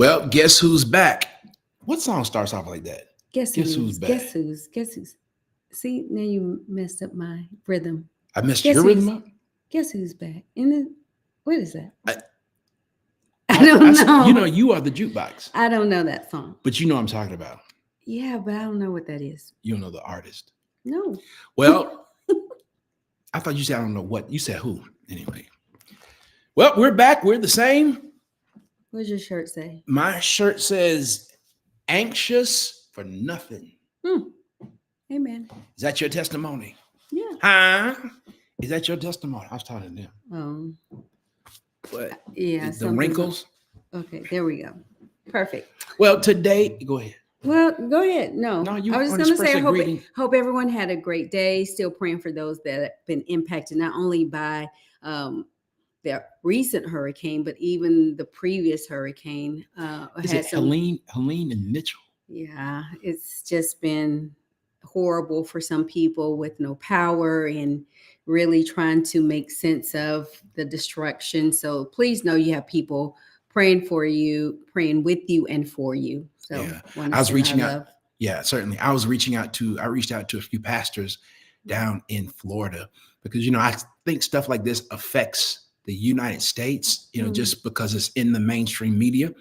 Well, guess who's back? What song starts off like that? Guess Guess who's who's? back? Guess who's? See, now you messed up my rhythm. I messed Guess your rhythm who's? up. Guess who's back? And then, what is that? I, I don't you know, know. you are the jukebox, I don't know that song. but you know what I'm talking about. Yeah, but I don't know what that is. You don't know the artist. No. Well, I thought you said I don't know what. You said who? Anyway. Well, we're back. We're the same. What does your shirt say? My shirt says anxious for nothing. Amen. Is that your testimony? Yeah. Huh? Is that your testimony? I was talking to them. But Yeah. the wrinkles. Okay, there we go. Perfect. Well, today, go ahead. Well, go ahead. No, you I was on just going to say, express greeting. hope everyone had a great day. Still praying for those that have been impacted, not only by the recent hurricane, but even the previous hurricane. Is it Helene and Mitchell? Yeah, it's just been horrible for some people with no power and really trying to make sense of the destruction. So please know you have people praying for you, praying with you and for you. So yeah, I was reaching out. Love. Yeah, certainly. I reached out to a few pastors down in Florida because, I think stuff like this affects the United States, just because it's in the mainstream media.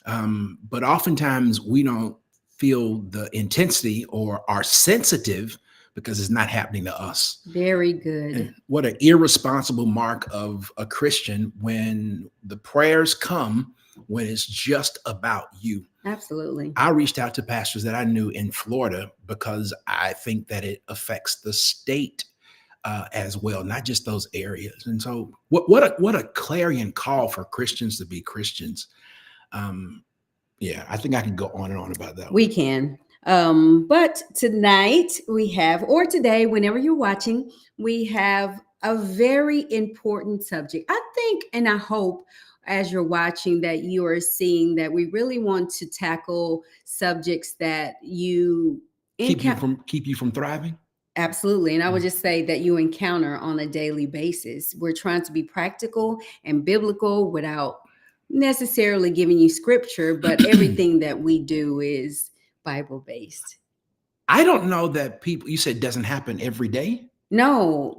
But oftentimes we don't feel the intensity or are sensitive because it's not happening to us. Very good. And what an irresponsible mark of a Christian when the prayers come when it's just about you. Absolutely. I reached out to pastors that I knew in Florida because I think that it affects the state as well, not just those areas. And so what a clarion call for Christians to be Christians. Yeah, I think I can go on and on about that. We can. But tonight or today, whenever you're watching, we have a very important subject. I think, and I hope as you're watching that you are seeing that we really want to tackle subjects that you keep you from thriving. Absolutely. And I would just say that you encounter on a daily basis. We're trying to be practical and biblical without necessarily giving you scripture, but everything that we do is Bible based. I don't know that you said doesn't happen every day. No,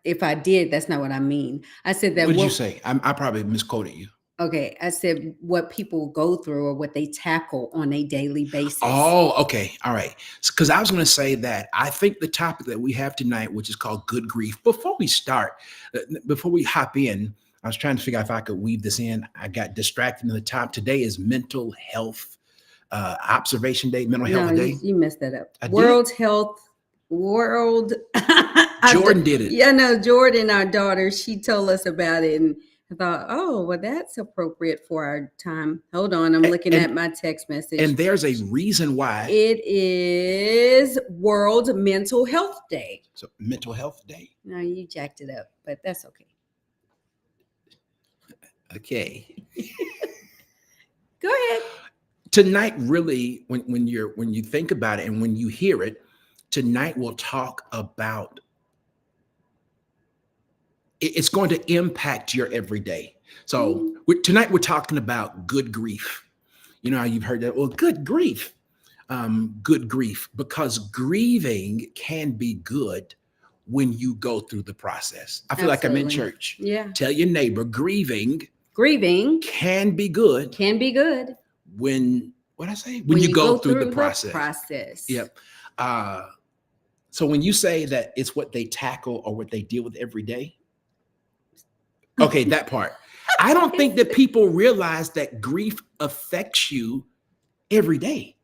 if I did, that's not what I mean. I said that. What did you say? I probably misquoted you. Okay, I said what people go through or what they tackle on a daily basis. Oh, okay. All right. Because I was going to say that I think the topic that we have tonight, which is called good grief, before we hop in, I was trying to figure out if I could weave this in. I got distracted in the top. Today is mental health observation day, mental health day. You messed that up. World. Jordan did it. Yeah, no, Jordan, our daughter, she told us about it. And I thought, oh, well, that's appropriate for our time. Hold on. I'm looking at my text message. And there's a reason why. It is World Mental Health Day. So Mental Health Day. No, you jacked it up, but that's okay. Okay. Go ahead. Tonight, really, when you think about it and when you hear it, tonight we'll talk about it's going to impact your everyday. So tonight we're talking about good grief. You know, you've heard that. Well, good grief, because grieving can be good when you go through the process. I feel like I'm in church. Yeah. Tell your neighbor, grieving can be good. Can be good. When you go through the process. Yep. So when you say that it's what they tackle or what they deal with every day. Okay, that part. I don't think that people realize that grief affects you every day.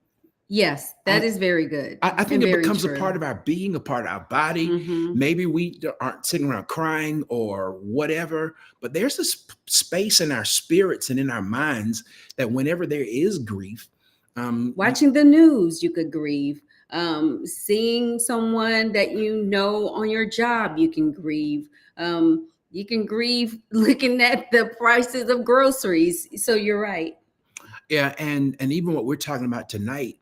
Yes, that is very good. I think it becomes a part of our being, a part of our body. Mm-hmm. Maybe we aren't sitting around crying or whatever, but there's this space in our spirits and in our minds that whenever there is grief, watching the news, you could grieve. Seeing someone that you know on your job, you can grieve. You can grieve looking at the prices of groceries. So you're right. Yeah, and even what we're talking about tonight,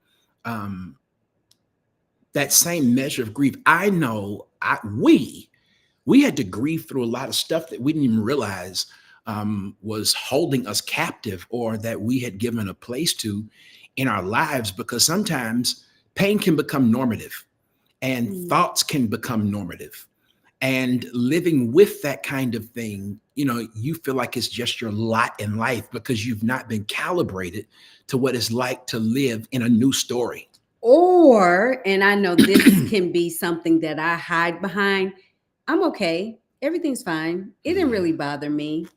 that same measure of grief. I know we had to grieve through a lot of stuff that we didn't even realize was holding us captive or that we had given a place to in our lives, because sometimes pain can become normative and Mm. thoughts can become normative. And living with that kind of thing, you feel like it's just your lot in life because you've not been calibrated to what it's like to live in a new story. Or, and I know this can be something that I hide behind, I'm okay. Everything's fine. It didn't really bother me.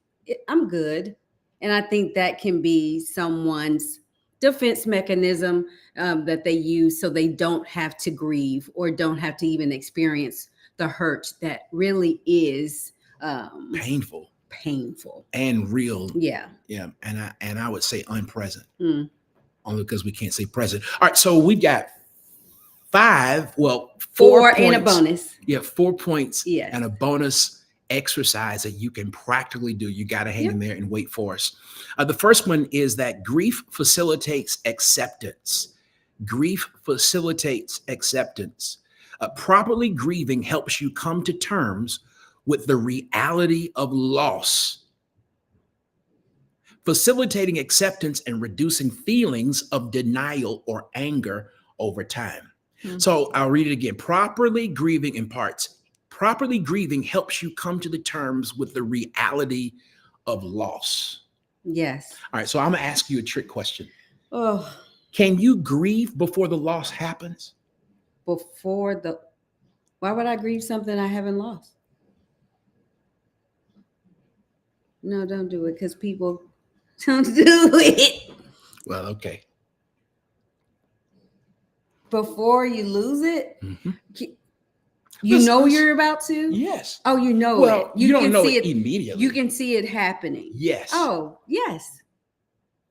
I'm good. And I think that can be someone's defense mechanism that they use so they don't have to grieve or don't have to even experience the hurt that really is Painful painful. and real. Yeah. Yeah. And I would say unpresent, Mm. only because we can't say present. All right. So we got four Four and a points. bonus. Yeah, 4 points Yes. and a bonus exercise that you can practically do. You got to hang in there and wait for us. The first one is that grief facilitates acceptance. Grief facilitates acceptance. Properly grieving helps you come to terms with the reality of loss, facilitating acceptance and reducing feelings of denial or anger over time. So I'll read it again. Properly grieving imparts. Properly grieving helps you come to the terms with the reality of loss. Yes. All right. So I'm going to ask you a trick question. Oh, Can you grieve before the loss happens? why would I grieve something I haven't lost? No, don't do it because people don't do it Well, okay. before you lose it. Mhm. You know you're about to? Yes. Oh, you know Well, it. you don't can know see it immediately. You can see it happening. Yes. Oh, yes.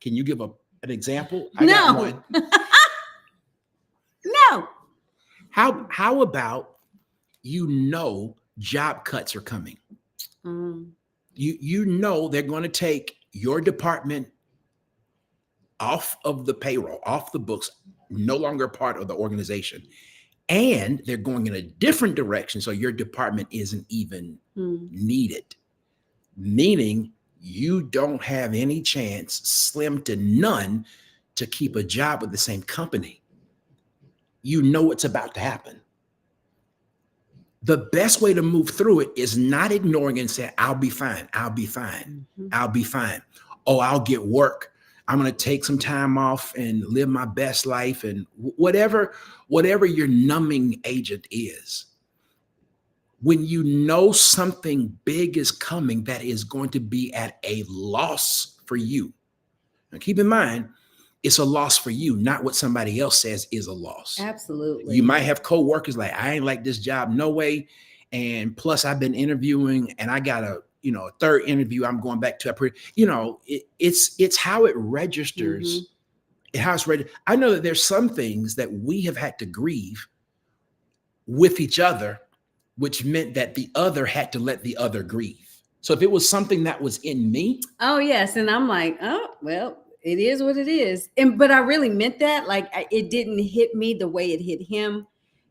Can you give an example? I got No. one. No. How about job cuts are coming? You know they're going to take your department off of the payroll, off the books, no longer part of the organization. And they're going in a different direction. So your department isn't even needed, meaning you don't have any chance, slim to none, to keep a job with the same company. You know what's about to happen. The best way to move through it is not ignoring it and saying, I'll be fine. I'll be fine. I'll be fine. Oh, I'll get work. I'm going to take some time off and live my best life, and whatever your numbing agent is. When you know something big is coming that is going to be at a loss for you. Now keep in mind, it's a loss for you, not what somebody else says is a loss. Absolutely. You might have coworkers like, I ain't like this job, no way. And plus I've been interviewing and I got a third interview I'm going back to. It's how it registers. How it's ready. I know that there's some things that we have had to grieve with each other, which meant that the other had to let the other grieve. So if it was something that was in me. Oh, yes. And I'm like, oh, well, it is what it is. But I really meant that. Like, it didn't hit me the way it hit him.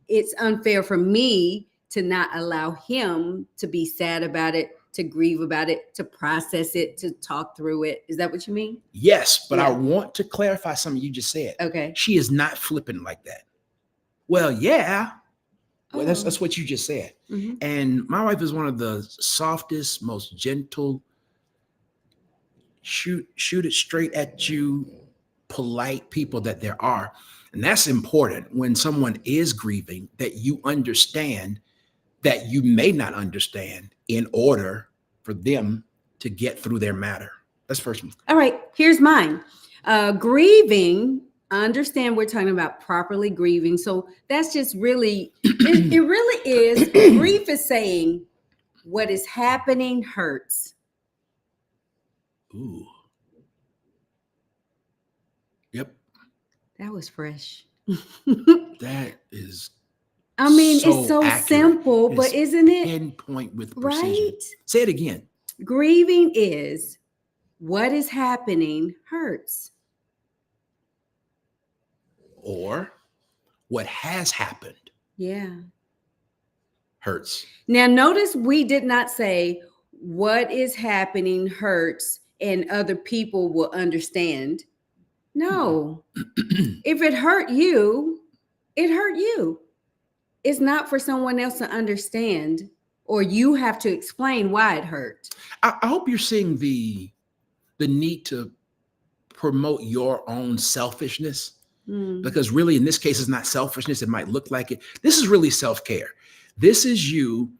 It's unfair for me to not allow him to be sad about it, to grieve about it, to process it, to talk through it. Is that what you mean? Yes, but I want to clarify something you just said. Okay. She is not flippant like that. Well, yeah. Well, that's what you just said. And my wife is one of the softest, most gentle, shoot it straight at you, polite people that there are. And that's important when someone is grieving, that you understand that you may not understand in order for them to get through their matter. That's first one. All right, here's mine. Grieving, I understand we're talking about properly grieving. So that's just really, it really is. Grief is saying what is happening hurts. Ooh. Yep. That was fresh. That is. I mean, so it's so accurate. simple, but isn't it? Pinpoint with precision. Right? Say it again. Grieving is what is happening hurts. Or what has happened. Yeah. Hurts. Now, notice we did not say what is happening hurts and other people will understand. No. If it hurt you, it hurt you. It's not for someone else to understand, or you have to explain why it hurt. I hope you're seeing the need to promote your own selfishness, because really in this case it's not selfishness. It might look like it. This is really self-care. This is you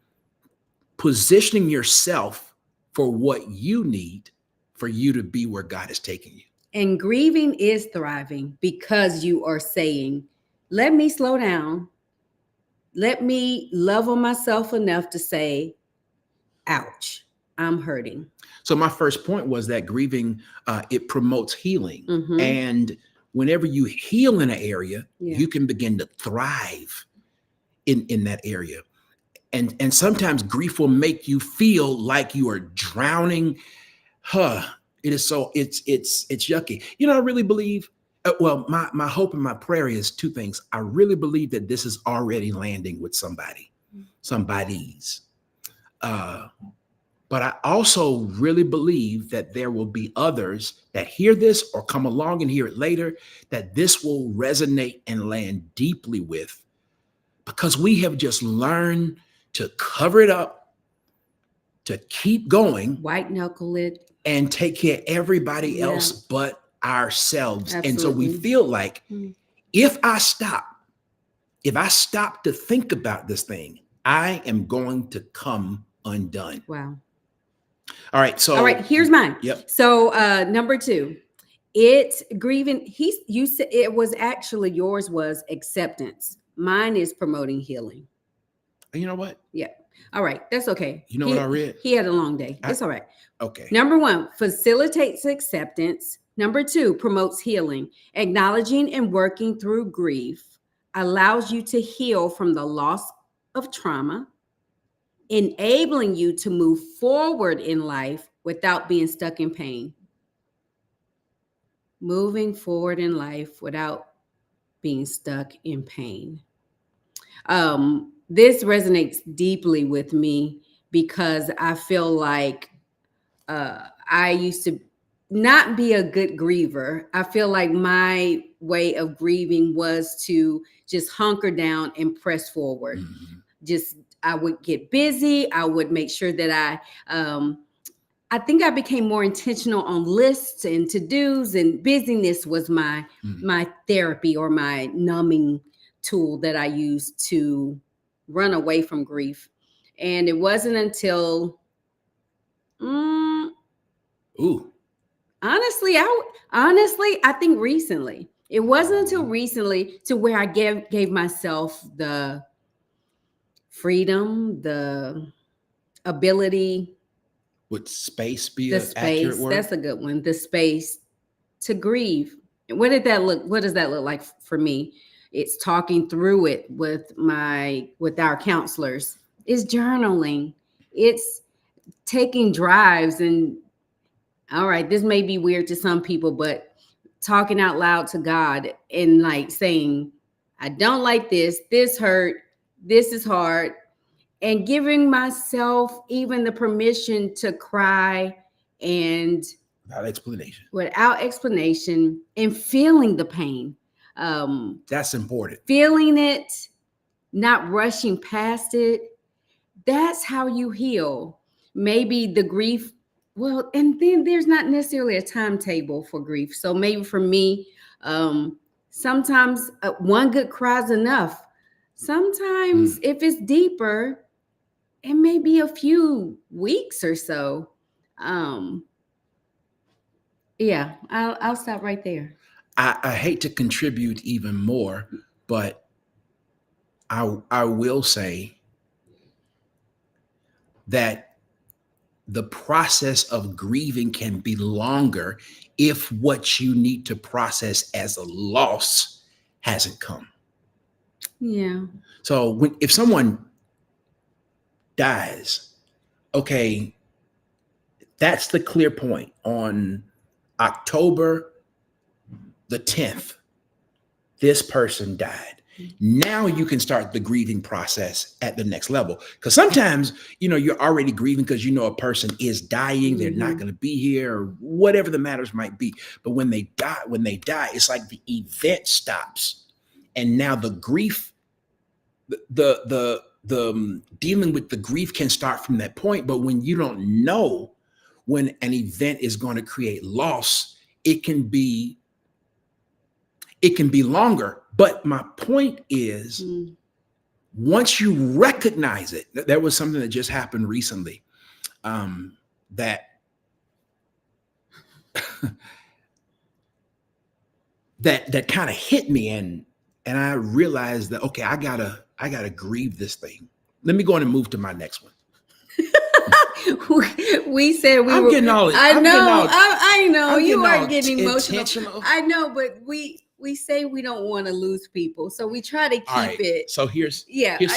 positioning yourself for what you need for you to be where God is taking you. And grieving is thriving because you are saying, let me slow down. Let me love on myself enough to say, ouch, I'm hurting. So my first point was that grieving, it promotes healing. Mhm. And whenever you heal in an area, Yeah. you can begin to thrive in that area. And sometimes grief will make you feel like you are drowning. It is so it's yucky. You know, I really believe, well, my hope and my prayer is two things. I really believe that this is already landing with somebody's. But I also really believe that there will be others that hear this or come along and hear it later, that this will resonate and land deeply with, because we have just learned to cover it up, to keep going, White knuckle it. and take care of everybody else but ourselves. Absolutely. And so we feel like if I stop to think about this thing, I am going to come undone. Wow. All right, here's mine. Yep. So number 2, it's grieving. You said it was actually, yours was acceptance. Mine is promoting healing. You know what? Yeah. All right. That's okay. You know what I read? He had a long day. It's all right. Okay. Number 1, facilitates acceptance. Number 2, promotes healing. Acknowledging and working through grief allows you to heal from the loss of trauma, enabling you to move forward in life without being stuck in pain. Moving forward in life without being stuck in pain. This resonates deeply with me because I feel like I used to not be a good griever. I feel like my way of grieving was to just hunker down and press forward. I would get busy. I would make sure that I think I became more intentional on lists and to-dos, and busyness was my therapy or my numbing tool that I used to run away from grief. And it wasn't until honestly, I think recently. It wasn't until recently to where I gave myself the freedom, the ability. Would space be The an accurate word? That's a good one. The space to grieve. What does that look like for me? It's talking through it with our counselors. It's journaling. It's taking drives. And all right, this may be weird to some people, but talking out loud to God and like saying, I don't like this. This hurt. This is hard. And giving myself even the permission to cry and without explanation and feeling the pain. That's important. Feeling it, not rushing past it. That's how you heal. Maybe the grief. Well, and then there's not necessarily a timetable for grief. So maybe for me, sometimes one good cry is enough. Sometimes if it's deeper, it may be a few weeks or so. Yeah, I'll stop right there. I hate to contribute even more, but I will say that the process of grieving can be longer if what you need to process as a loss hasn't come. Yeah. So if someone dies, okay, that's the clear point. On October the 10th, this person died. Now you can start the grieving process at the next level. Because sometimes, you're already grieving because a person is dying, they're not going to be here, or whatever the matters might be. But when they die, it's like the event stops. And now the grief, the dealing with the grief can start from that point. But when you don't know when an event is going to create loss, it can be longer. But my point is, once you recognize it, there was something that just happened recently, that that kind of hit me, and I realized that, okay, I gotta grieve this thing. Let me go on and move to my next one. We said we I'm were getting all. I I'm know. getting all, I know I'm you getting are all getting emotional. intentional. I know, but we say we don't want to lose people, so we try to keep All right, it. so here's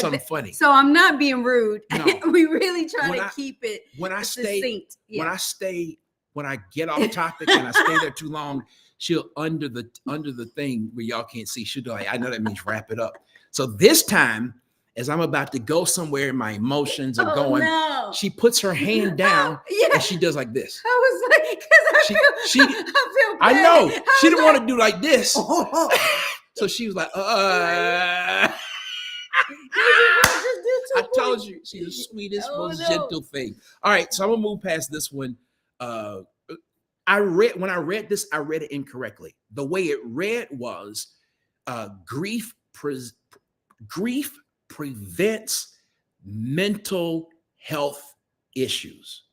something funny. So I'm not being rude. No. We really try When to I- keep it when I succinct. when I get off topic and I stay there too long, she'll under the thing where y'all can't see, she'll be like, I know that means wrap it up. So this time, as I'm about to go somewhere, my emotions are going. No. She puts her hand down and she does like this. I was like, because I feel bad. I know she didn't like, want to do like this. So she was like, I told you she's the sweetest, most gentle thing. All right, so I'm gonna move past this one. When I read this, I read it incorrectly. The way it read was grief prevents mental health issues.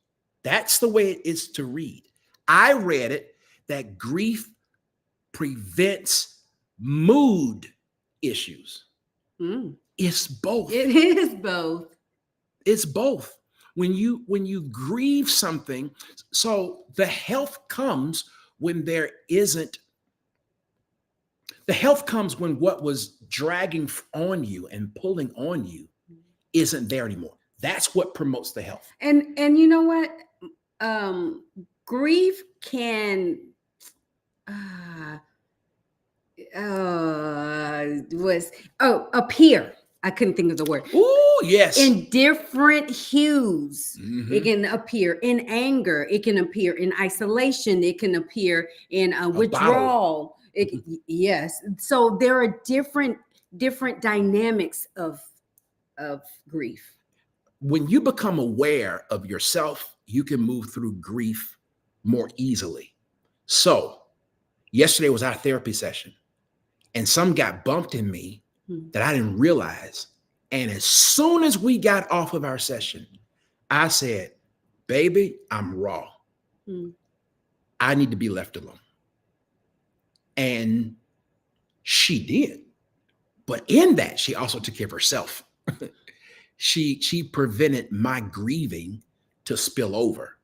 That's the way it is to read. I read it that grief prevents mood issues. It's both. It is both. It's both. When you grieve something, so the health comes when there isn't. The health comes when what was dragging on you and pulling on you isn't there anymore. That's what promotes the health. And you know what? Grief can appear. I couldn't think of the word. Oh, yes. In different hues. It can appear in anger. It can appear in isolation. It can appear in withdrawal. Yes. So there are different dynamics of grief. When you become aware of yourself, you can move through grief more easily. So yesterday was our therapy session, and some got bumped in me that I didn't realize. And as soon as we got off of our session, I said, baby, I'm raw. I need to be left alone. And she did. But in that, she also took care of herself. She prevented my grieving to spill over.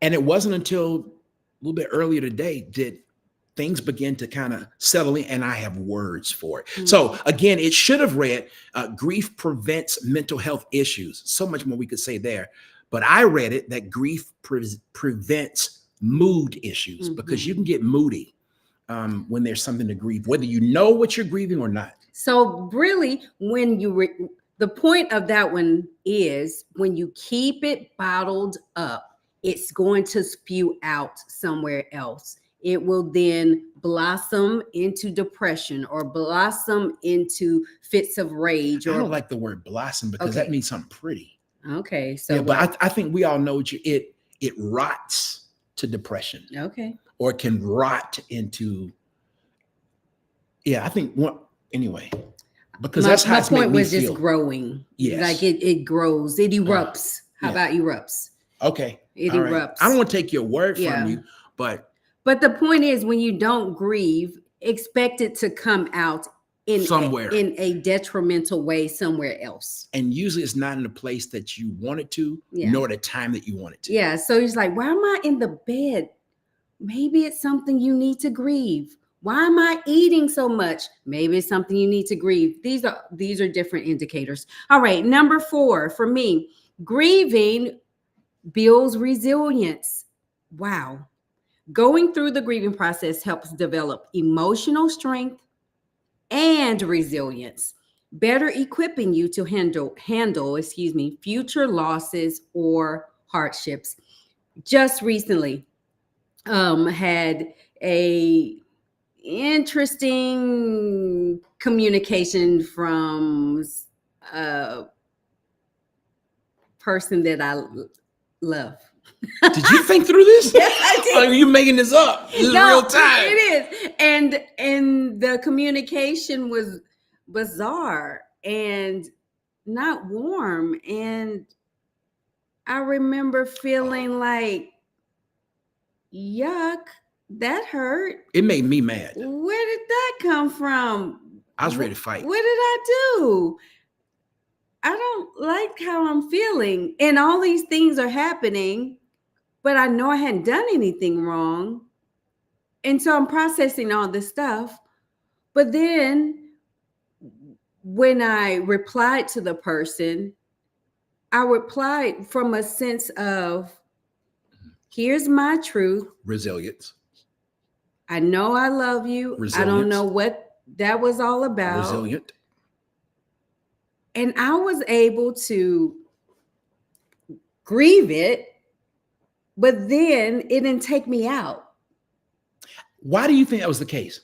And it wasn't until a little bit earlier today that things begin to kind of settle in, and I have words for it. So again, it should have read, grief prevents mental health issues. So much more we could say there. But I read it that grief prevents mood issues, because you can get moody when there's something to grieve, whether you know what you're grieving or not. So really, when you the point of that one is when you keep it bottled up, it's going to spew out somewhere else. It will then blossom into depression or blossom into fits of rage. I don't like the word blossom because that means something pretty. Okay. So yeah, but I think we all know it rots to depression. Okay. Or it can rot into, I think anyway. Because that's how my it's made point me was feel. Just growing. Yes. Like it grows, it erupts. How about erupts? Okay. It all erupts. Right. I don't want to take your word from you, but the point is, when you don't grieve, expect it to come out in somewhere in a detrimental way somewhere else. And usually it's not in the place that you want it to, nor the time that you want it to. Yeah. So it's like, why am I in the bed? Maybe it's something you need to grieve. Why am I eating so much? Maybe it's something you need to grieve. These are different indicators. All right. Number 4 for me, grieving builds resilience. Wow. Going through the grieving process helps develop emotional strength and resilience, better equipping you to handle, future losses or hardships. Just recently, had a interesting communication from a person that I love. Did you think through this? Yes, I did. Or are you making this up? This is real time. It is. And the communication was bizarre and not warm. And I remember feeling like, yuck, that hurt. It made me mad. Where did that come from? I was ready to fight. What did I do? I don't like how I'm feeling. And all these things are happening, but I know I hadn't done anything wrong. And so I'm processing all this stuff. But then when I replied to the person, I replied from a sense of, here's my truth. Resilience. I know I love you. Resilience. I don't know what that was all about. Resilient. And I was able to grieve it, but then it didn't take me out. Why do you think that was the case?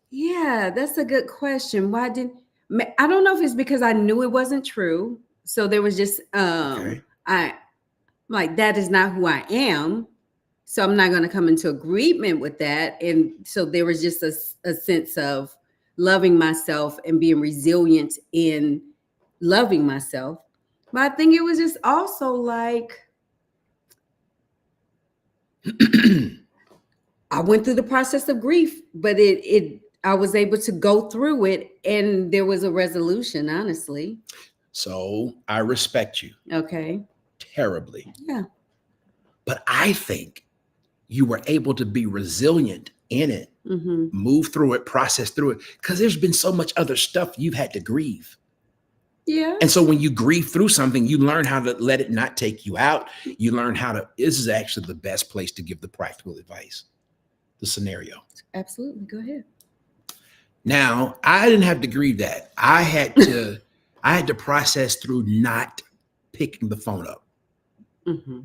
Yeah, that's a good question. I don't know if it's because I knew it wasn't true. So there was just Okay. I like, that is not who I am. So I'm not going to come into agreement with that. And so there was just a sense of loving myself and being resilient in loving myself. But I think it was just also like, I went through the process of grief, but I was able to go through it and there was a resolution, honestly. So I respect you Okay. terribly. Yeah. But I think you were able to be resilient in it, Mm-hmm. move through it, process through it, because there's been so much other stuff you've had to grieve. Yeah. And so when you grieve through something, you learn how to let it not take you out. You learn this is actually the best place to give the practical advice, the scenario. Absolutely. Go ahead. Now, I didn't have to grieve that. I had to process through not picking the phone up. Mm-hmm.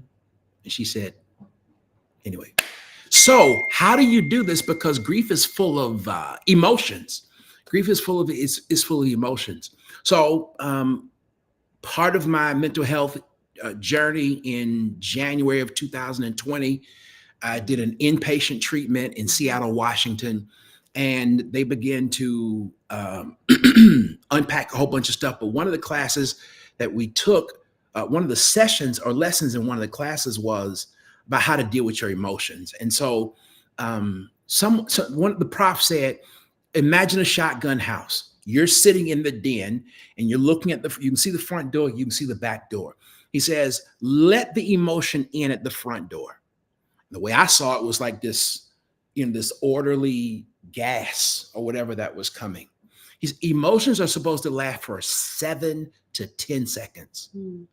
And she said, anyway, so how do you do this? Because grief is full of emotions. Grief is full of emotions. So part of my mental health journey in January of 2020, I did an inpatient treatment in Seattle, Washington, and they began to unpack a whole bunch of stuff. But one of the classes that we took, one of the sessions or lessons in one of the classes was about how to deal with your emotions. And so one of the prof said, imagine a shotgun house. You're sitting in the den and you're looking at you can see the front door, you can see the back door. He says, let the emotion in at the front door. The way I saw it was like this orderly gas or whatever that was coming. His emotions are supposed to last for 7 to 10 seconds. Mm.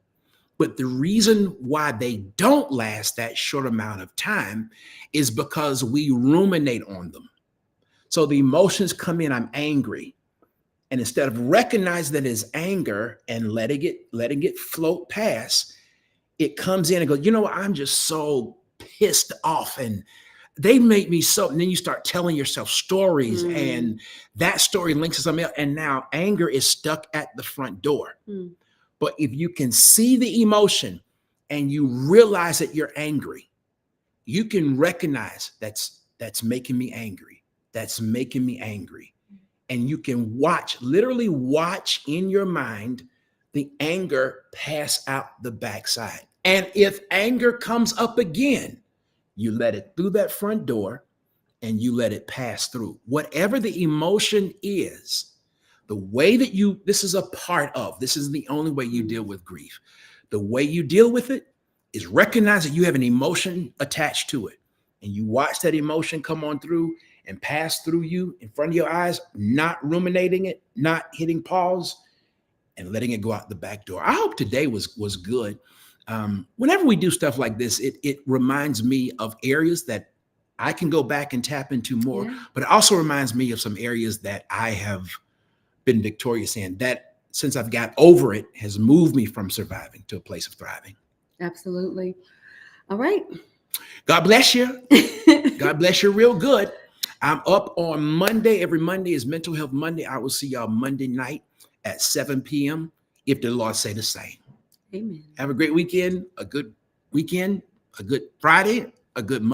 But the reason why they don't last that short amount of time is because we ruminate on them. So the emotions come in, I'm angry. And instead of recognizing that it's anger and letting it float past, it comes in and goes, you know what, I'm just so pissed off and they made me so, and then you start telling yourself stories and that story links to something else. And now anger is stuck at the front door. Mm. But if you can see the emotion and you realize that you're angry, you can recognize that's making me angry. That's making me angry. And you can literally watch in your mind the anger pass out the backside. And if anger comes up again, you let it through that front door and you let it pass through. Whatever the emotion is, the way that this is the only way you deal with grief. The way you deal with it is recognize that you have an emotion attached to it. And you watch that emotion come on through and pass through you in front of your eyes, not ruminating it, not hitting pause, and letting it go out the back door. I hope today was good. Whenever we do stuff like this, it reminds me of areas that I can go back and tap into more, but it also reminds me of some areas that I have been victorious in. That since I've got over it has moved me from surviving to a place of thriving. Absolutely. All right. God bless you. God bless you real good. I'm up on Monday. Every Monday is Mental Health Monday. I will see y'all Monday night at 7 p.m. if the Lord say the same. Amen. Have a great weekend, a good weekend, a good Friday, a good Monday.